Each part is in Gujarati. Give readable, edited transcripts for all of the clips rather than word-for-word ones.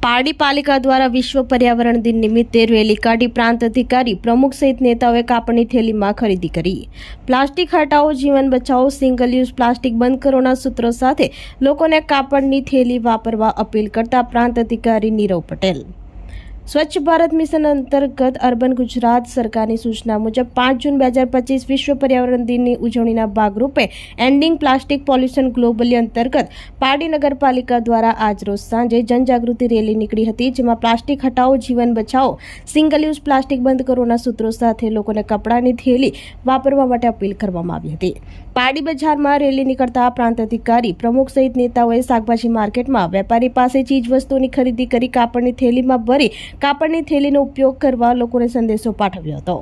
પારડી પાલિકા દ્વારા વિશ્વ પર્યાવરણ દિન નિમિત્તે રેલી કાઢી પ્રાંત અધિકારી પ્રમુખ સહિત નેતાઓએ કાપડની થેલીમાં ખરીદી કરી। પ્લાસ્ટિક હટાવો જીવન બચાવો, સિંગલ યુઝ પ્લાસ્ટિક બંધ કરોના સૂત્રો સાથે લોકોને કાપડની થેલી વાપરવા અપીલ કરતા પ્રાંત અધિકારી નીરવ પટેલ। સ્વચ્છ ભારત મિશન અંતર્ગત અર્બન ગુજરાત સરકારની સૂચના મુજબ 5 જૂન 2025 વિશ્વ પર્યાવરણ દિનની ઉજવણીના ભાગરૂપે એન્ડિંગ પ્લાસ્ટિક પોલ્યુશન ગ્લોબલી અંતર્ગત પારડી નગરપાલિકા દ્વારા આજરોજ સાંજે જનજાગૃતિ રેલી નીકળી હતી, જેમાં પ્લાસ્ટિક હટાવો જીવન બચાવો, સિંગલ યુઝ પ્લાસ્ટિક બંધ કરોના સૂત્રો સાથે લોકોને કપડાની થેલી વાપરવા માટે અપીલ કરવામાં આવી હતી। પારડી બજારમાં રેલી નીકળતા પ્રાંત અધિકારી પ્રમુખ સહિત નેતાઓએ શાકભાજી માર્કેટમાં વેપારી પાસે ચીજ વસ્તુઓની ખરીદી કરી કાપડની થેલીમાં ભરી કાપડની થેલીનો ઉપયોગ કરવા લોકોને સંદેશો પાઠવ્યો હતો।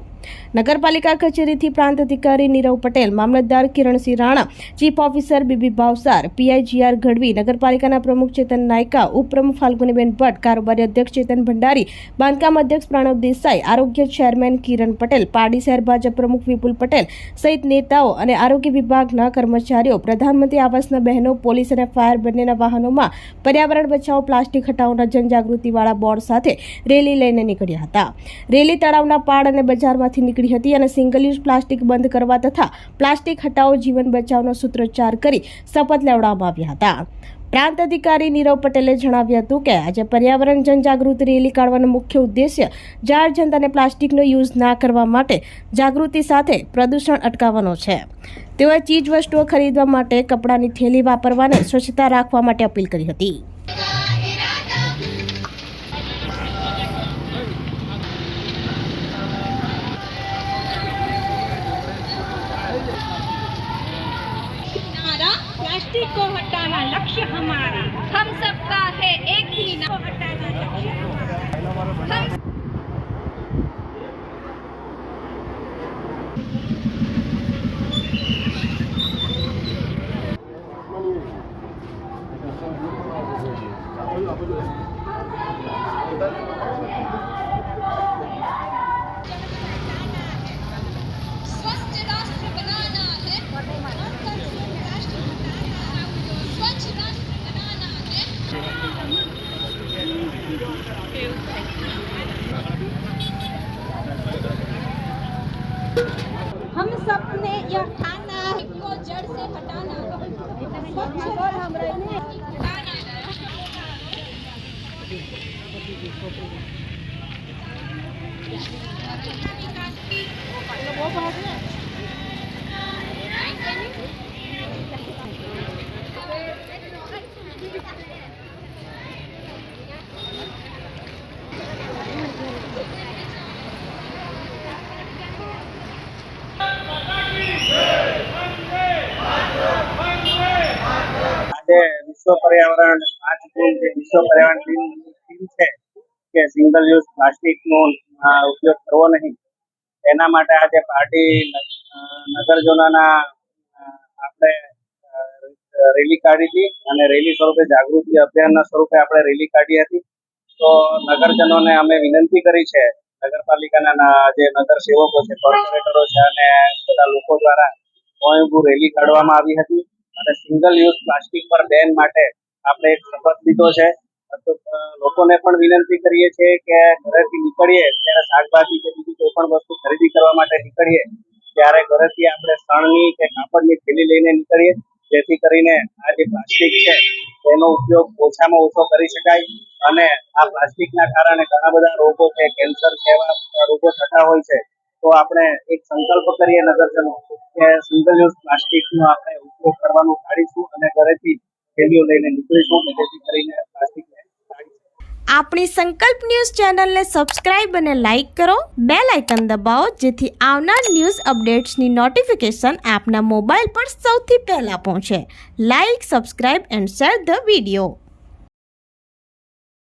નગરપાલિકા કચેરીથી પ્રાંત અધિકારી નીરવ પટેલ, મામલતદાર Kiransinh Rana, chief officer BB Bhavsar, PI GR Gadhvi, નગરપાલિકાના પ્રમુખ ચેતન નાયકા, ઉપપ્રમુખ ફાલ્ગુનીબેન ભટ્ટ, કારોબારી અધ્યક્ષ ચેતન ભંડારી, બાંધકામ અધ્યક્ષ પ્રણવ દેસાઈ, આરોગ્ય ચેરમેન કિરણ પટેલ, પારડી શહેર ભાજપ પ્રમુખ વિપુલ પટેલ સહિત નેતાઓ અને આરોગ્ય વિભાગના કર્મચારીઓ, પ્રધાનમંત્રી આવાસના બહેનો, પોલીસ અને ફાયર બંનેના વાહનોમાં પર્યાવરણ બચાવો પ્લાસ્ટિક હટાવોના જનજાગૃતિવાળા બોર્ડ સાથે રેલી લઈને નીકળ્યા હતા। રેલી તળાવના પાડ અને બજારમાંથી નીકળી હતી અને સિંગલ યુઝ પ્લાસ્ટિક બંધ કરવા તથા પ્લાસ્ટિક હટાવો જીવન બચાવનો સૂત્રોચ્ચાર કરી શપથ લેવડાવવામાં આવ્યા હતા। પ્રાંત અધિકારી નીરવ પટેલે જણાવ્યું હતું કે આજે પર્યાવરણ જનજાગૃતિ રેલી કાઢવાનો મુખ્ય ઉદ્દેશ્ય જાહેર જનતાને પ્લાસ્ટિકનો યુઝ ના કરવા માટે જાગૃતિ સાથે પ્રદૂષણ અટકાવવાનો છે। તેઓએ ચીજ વસ્તુઓ ખરીદવા માટે કપડાની થેલી વાપરવાને સ્વચ્છતા રાખવા માટે અપીલ કરી હતી। प्लास्टिक को हटाना लक्ष्य हमारा, हम सबका है एक ही नाम, हटाना लक्ष्य हमारा। स्वस्थ राष्ट्र बनाना है, स्वच्छ राष्ट्र बनाना है। हम सबने यह ठाना है को जड़ से हटाना, स्वच्छ और हम रहने આજે વિશ્વ પર્યાવરણ 5 જૂન જે વિશ્વ પર્યાવરણ દિન છે કે સિંગલ યુઝ પ્લાસ્ટિકનો ઉપયોગ કરવો નહીં, એના માટે આજે પાર્ટી નગરજનોના આપણે રેલી કાઢી હતી અને રેલી સ્વરૂપે જાગૃતિ અભિયાનના સ્વરૂપે આપણે રેલી કાઢી હતી। તો નગરજનોને અમે વિનંતી કરી છે, નગરપાલિકાના જે નગર સેવકો છે, કોર્પોરેટરો છે અને બધા લોકો દ્વારા સ્વયંભૂ રેલી કાઢવામાં આવી હતી અને સિંગલ યુઝ પ્લાસ્ટિક પર બેન માટે આપણે એક શપથ લીધો છે। લોકોને પણ વિનંતી કરીએ છીએ કે ઘરેથી નીકળીએ ત્યારે શાકભાજી કે બીજી કોઈ પણ વસ્તુ ખરીદી કરવા માટે નીકળીએ ત્યારે ઘરેથી આપણે શણની કે કાપડની થેલી લઈને નીકળીએ, જેથી કરીને આ જે પ્લાસ્ટિક છે તેનો ઉપયોગ ઓછામાં ઓછો કરી શકાય અને આ પ્લાસ્ટિકના કારણે ઘણા બધા રોગો છે, કેન્સર જેવા રોગો થતા હોય છે। તો આપણે એક સંકલ્પ કરીએ નગરજનો કે સિંગલ યુઝ પ્લાસ્ટિકનો આપણે ઉપયોગ કરવાનું ટાળીશું અને ઘરેથી થેલીઓ લઈને નીકળીશું, જેથી કરીને પ્લાસ્ટિકને ટાળીશું। આપણી સંકલ્પ ન્યૂઝ ચેનલને સબસ્ક્રાઇબ અને લાઇક કરો, બેલ આઇકન દબાવો, જેથી આવનાર ન્યૂઝ અપડેટ્સની નોટિફિકેશન આપના મોબાઈલ પર સૌથી પહેલા પહોંચે। Like, subscribe and share the video.